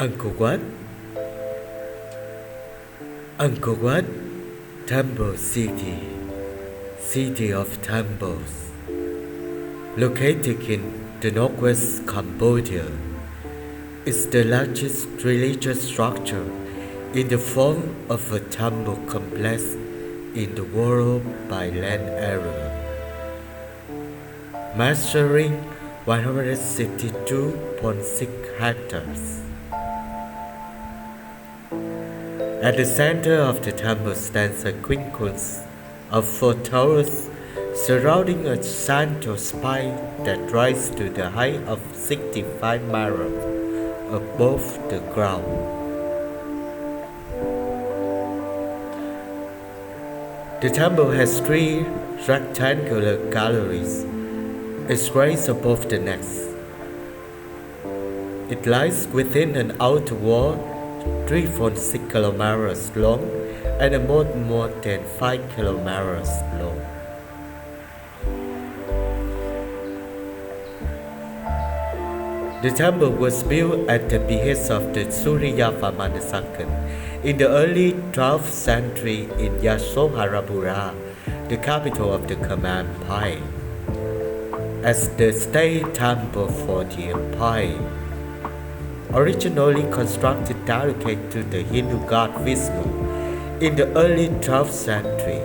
Angkor Wat? Angkor Wat, Temple City, City of Temples, located in the northwest Cambodia, is the largest religious structure in the form of a temple complex in the world by land area, measuring 162.6 hectares. At the center of the temple stands a quincunx of 4 towers surrounding a central spire that rises to the height of 65 meters above the ground. The temple has 3 rectangular galleries, its raised above the next. It lies within an outer wall 3.6 kilometers long and more than 5 kilometers long. The temple was built at the behest of the Surya Varman II in the early 12th century in Yasovarapura, the capital of the Khmer Empire, as the state temple for the empire. Originally constructed dedicated to the Hindu god Vishnu in the early 12th century,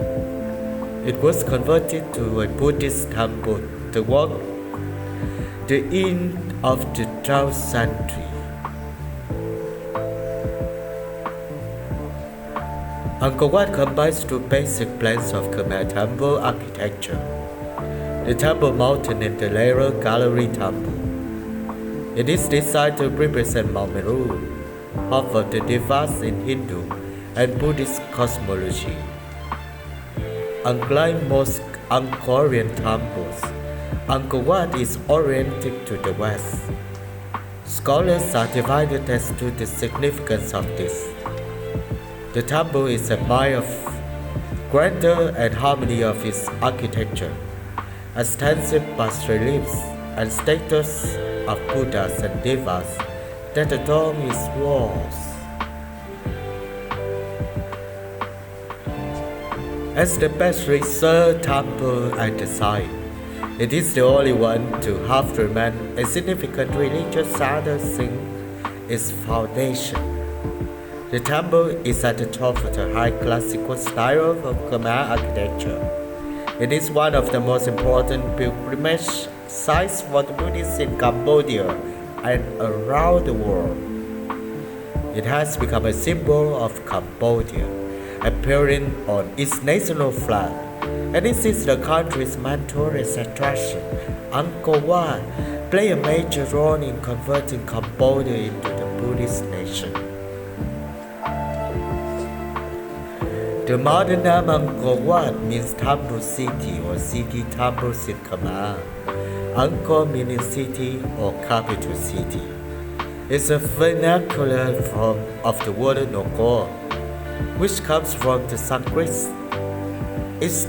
it was converted to a Buddhist temple toward the end of the 12th century. Angkor Wat combines 2 basic plans of Khmer temple architecture: the Temple Mountain and the layer gallery temple. It is designed to represent Mount Meru, half of the devas in Hindu and Buddhist cosmology. Unlike most Angkorian temples, Angkor Wat is oriented to the west. Scholars are divided as to the significance of this. The temple is a sign of grandeur and harmony of its architecture, extensive bas-reliefs and statues of Buddhas and Devas that adorn its walls. As the best researched temple at the site, it is the only one to have remained a significant religious center since its foundation. The temple is at the top of the high classical style of Khmer architecture. It is one of the most important pilgrimage sites for the Buddhists in Cambodia and around the world. It has become a symbol of Cambodia, appearing on its national flag, and it is the country's main tourist attraction. Angkor Wat plays a major role in converting Cambodia into the Buddhist nation. The modern name Angkor Wat means Temple City or City Temples in Khmer. Angkor meaning city or capital city. It's a vernacular form of the word Angkor, which comes from the Sanskrit. Its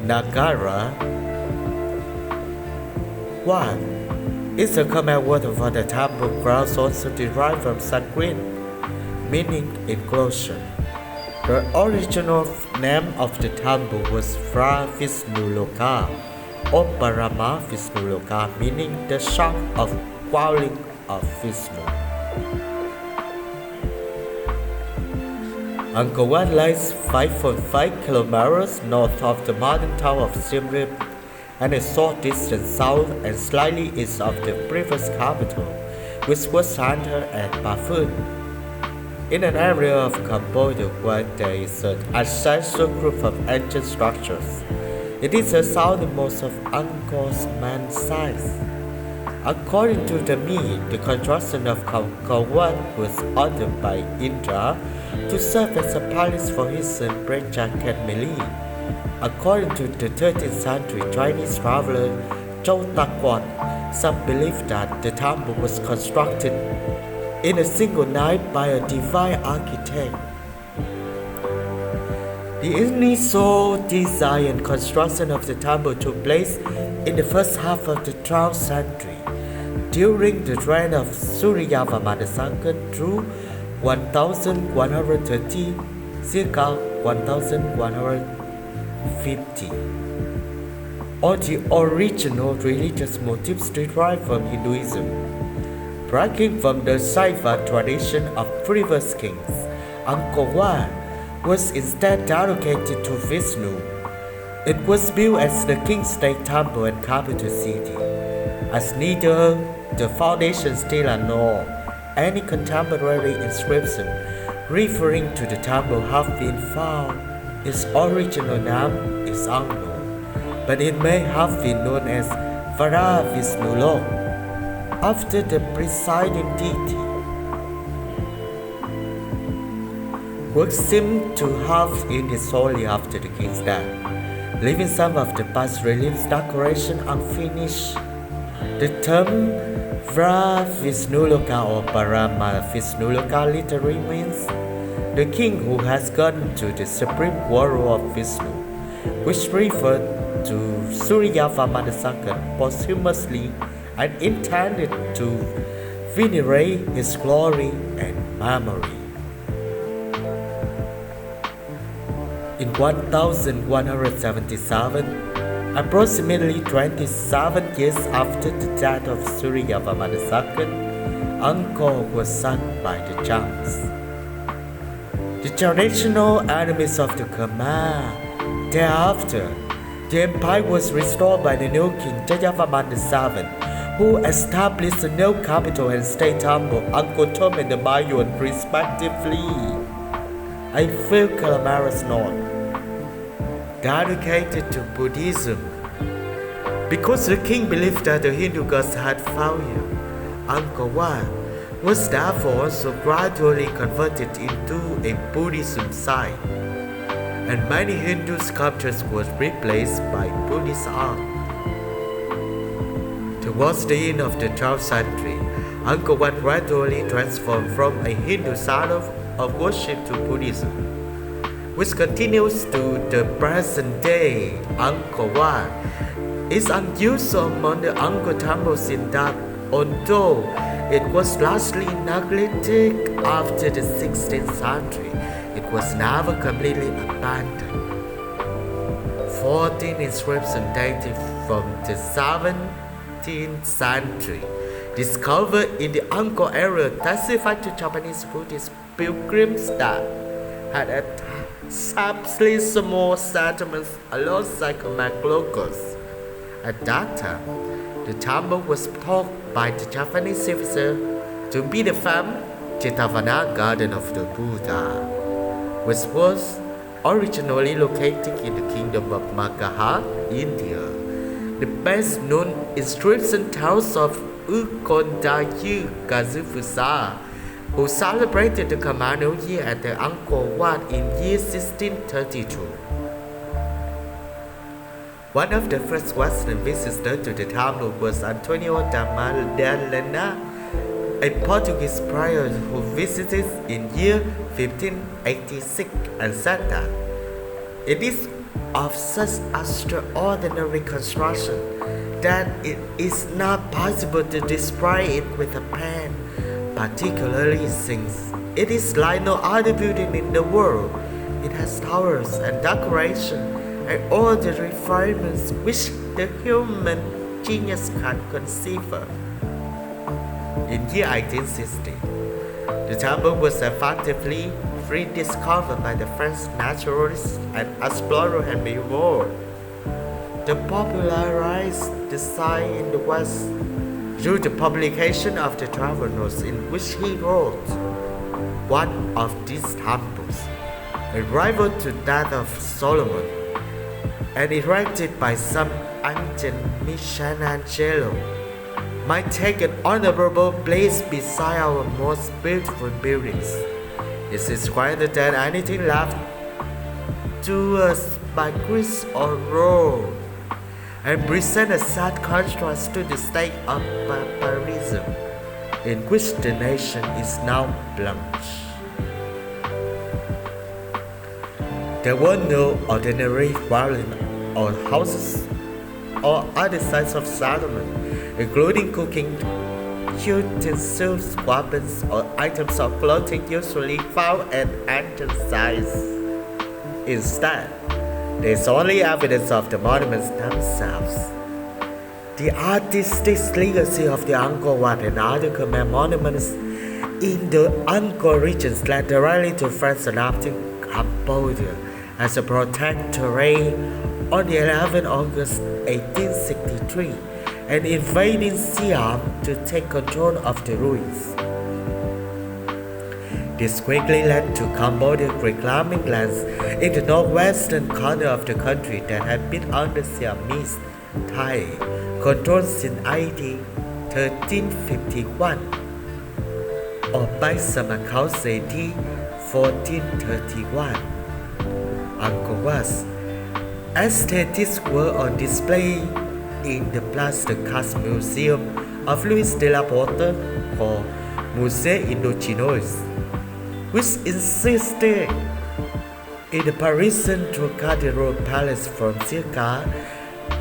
Nagara Wat is a Khmer word for the temple grounds, also derived from Sanskrit, meaning enclosure. The original name of the temple was Phra Vishnuloka or Parama Vishnuloka, meaning the shock of dwelling of Vishnu. Angkor Wat lies 5.5 kilometers north of the modern town of Siem Reap and a short distance south and slightly east of the previous capital, which was centered at Ba Phuen. In an area of Cambodia where there is an ancestral group of ancient structures, it is the southernmost of Angkor's main sites. According to the myth, the construction of Angkor Wat was ordered by Indra to serve as a palace for his son Preja Khenmeli. According to the 13th century Chinese traveler Zhou Takwat, some believe that the temple was constructed in a single night by a divine architect. The initial design and construction of the temple took place in the first half of the 12th century. during the reign of Suryavarman II through 1130 circa 1150. All the original religious motifs derived from Hinduism. Breaking from the Saiva tradition of previous kings, Angkor was instead dedicated to Vishnu. It was built as the king's state temple and capital city. As neither the foundation still unknown, any contemporary inscription referring to the temple have been found. Its original name is unknown, but it may have been known as Vara Vishnulok, after the presiding deity. Work seemed to have ended solely after the king's death, leaving some of the bas reliefs decoration unfinished. The term Vara Vishnuloka or Parama Vishnuloka literally means the king who has gotten to the supreme glory of Vishnu, which referred to Suryavarman II posthumously and intended to venerate his glory and memory. In 1177, approximately 27 years after the death of Suryavarman II, Angkor was sunk by the giants. The traditional enemies of the Khmer. Thereafter, the empire was restored by the new king Jayavarman VII, who established a new capital and state temple, Angkor Thom and the Mayun respectively. A few kilometers north, dedicated to Buddhism. Because the king believed that the Hindu gods had failed, Angkor Wat was therefore also gradually converted into a Buddhism site, and many Hindu sculptures were replaced by Buddhist art. Towards the end of the 12th century, Angkor Wat gradually transformed from a Hindu site of worship to Buddhism, which continues to the present day. Angkor Wat is unusual among the Angkor temples in that although it was largely neglected after the 16th century, it was never completely abandoned. 14 inscriptions dating from the 17th century, discovered in the Angkor area, testify to Japanese Buddhist pilgrims that had established small settlements alongside Khmer locals. At that time, the temple was thought by the Japanese civilizer to be the famed Jetavana Garden of the Buddha, which was originally located in the kingdom of Magadha, India. The best known inscription tells of Ukondayu Gazufusa, who celebrated the Khmer New Year at the Angkor Wat in year 1632. One of the first Western visitors to the temple was Antonio da Madalena, a Portuguese prior who visited in year 1586 and said that it is of such extraordinary construction that it is not possible to describe it with a pen, particularly since it is like no other building in the world. It has towers and decoration and all the refinements which the human genius can conceive of. In year 1860, the temple was effectively rediscovered by the French naturalist and explorer Henry Ward, to popularize the site in the West through the publication of the travel notes in which he wrote, "One of these temples, a rival to that of Solomon, and erected by some ancient Michelangelo, might take an honorable place beside our most beautiful buildings. It is greater than anything left to us by Greece or Rome, and present a sad contrast to the state of barbarism in which the nation is now plunged." There were no ordinary dwellings or houses or other sites of settlement, including cooking utensils, weapons, or items of clothing usually found at ancient sites. Instead, there is only evidence of the monuments themselves. The artistic legacy of the Angkor Wat and other Khmer monuments in the Angkor region led directly to France adopting Cambodia as a protectorate on the 11th August 1863 and invading Siam to take control of the ruins. This quickly led to Cambodia reclaiming lands in the northwestern corner of the country that had been under Siamese Thai control since AD 1351 or by some accounts AD 1431. Angkor Wat's aesthetics were on display in the plaster cast museum of Louis de la Porte called Musée Indochinois, which insisted in the Parisian Trocadero Palace from circa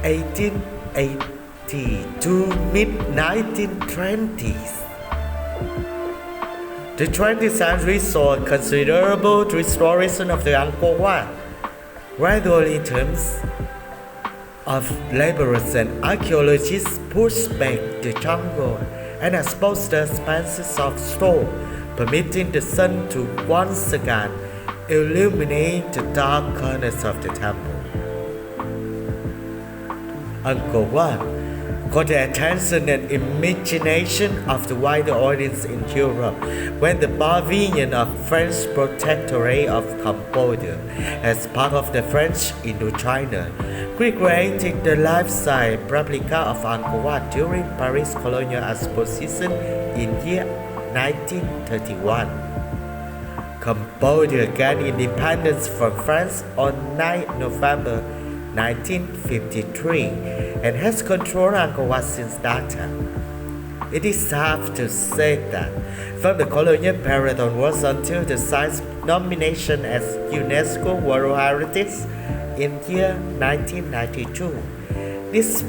1880 to mid-1920s. The 20th century saw a considerable restoration of the Angkor Wat, gradually in terms of laborers and archaeologists pushed back the jungle and exposed the expanses of stone, permitting the sun to once again illuminate the dark corners of the temple. Angkor Wat caught the attention and imagination of the wider audience in Europe when the pavilion of French Protectorate of Cambodia, as part of the French Indochina, recreated the life-size replica of Angkor Wat during Paris Colonial Exposition in year 1931. Cambodia gained independence from France on 9 November 1953 and has controlled Angkor Wat since that time. It is safe to say that from the colonial period onwards until the site's nomination as UNESCO World Heritage in year 1992, this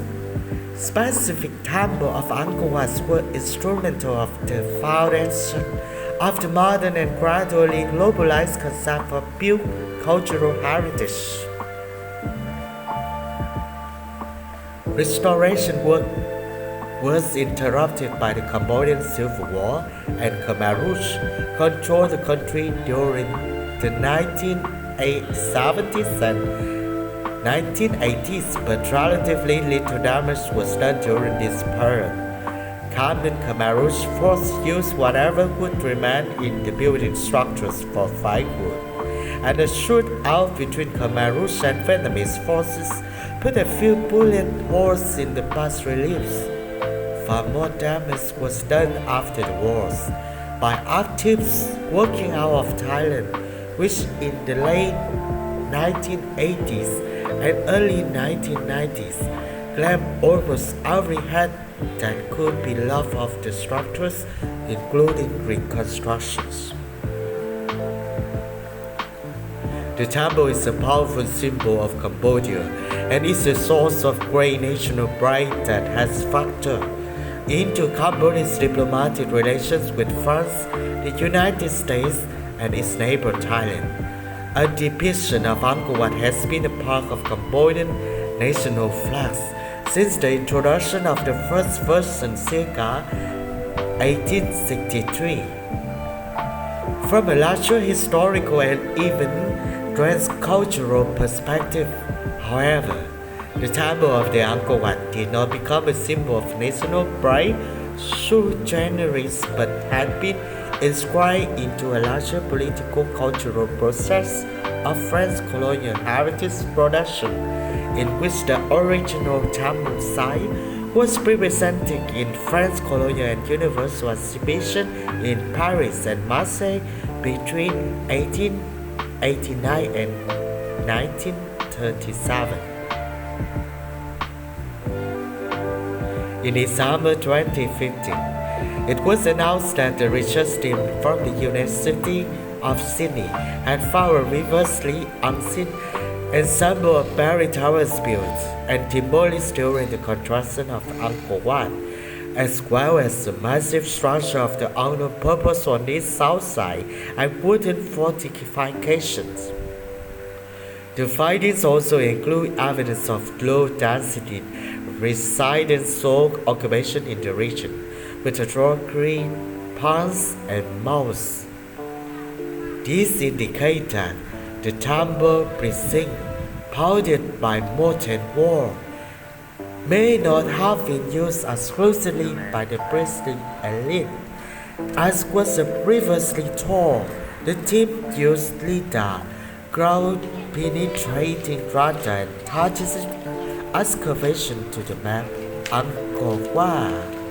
specific temple of Angkor Wat was instrumental of the foundation of the modern and gradually globalized concept of built cultural heritage. Restoration work was interrupted by the Cambodian Civil War, and Khmer Rouge controlled the country during the 1970s and 1980s, but relatively little damage was done during this period. Khmer Rouge forces used whatever would remain in the building structures for firewood, and a shootout between Khmer Rouge and Vietnamese forces put a few bullet holes in the bas reliefs. Far more damage was done after the wars by activists working out of Thailand, which in the late 1980s and early 1990s claimed almost every head that could be lopped off the structures, including reconstructions. The temple is a powerful symbol of Cambodia and is a source of great national pride that has factored into Cambodia's diplomatic relations with France, the United States, and its neighbor Thailand. A depiction of Angkor Wat has been a part of Cambodian national flags since the introduction of the first version circa 1863. From a larger historical and even transcultural perspective, however, the temple of the Angkor Wat did not become a symbol of national pride sui generis, but had been inscribed into a larger political cultural process of French colonial heritage production, in which the original temple site was represented in French colonial and universal exhibition in Paris and Marseille between 1889 and 1937. In December 2015, it was announced that the research team from the University of Sydney had found a previously unseen ensemble of Barry towers built and demolished during the construction of Angkor Wat. as well as the massive structure of the unknown purpose on its south side and wooden fortifications. The findings also include evidence of low density resident soil occupation in the region, with derogatory ponds and mounds. These indicate that the temple precinct, bounded by moat and wall, may not have been used exclusively by the priestly elite. As was previously told, the team used LIDAR, ground penetrating radar and targeted excavation to the map Angkor Wat.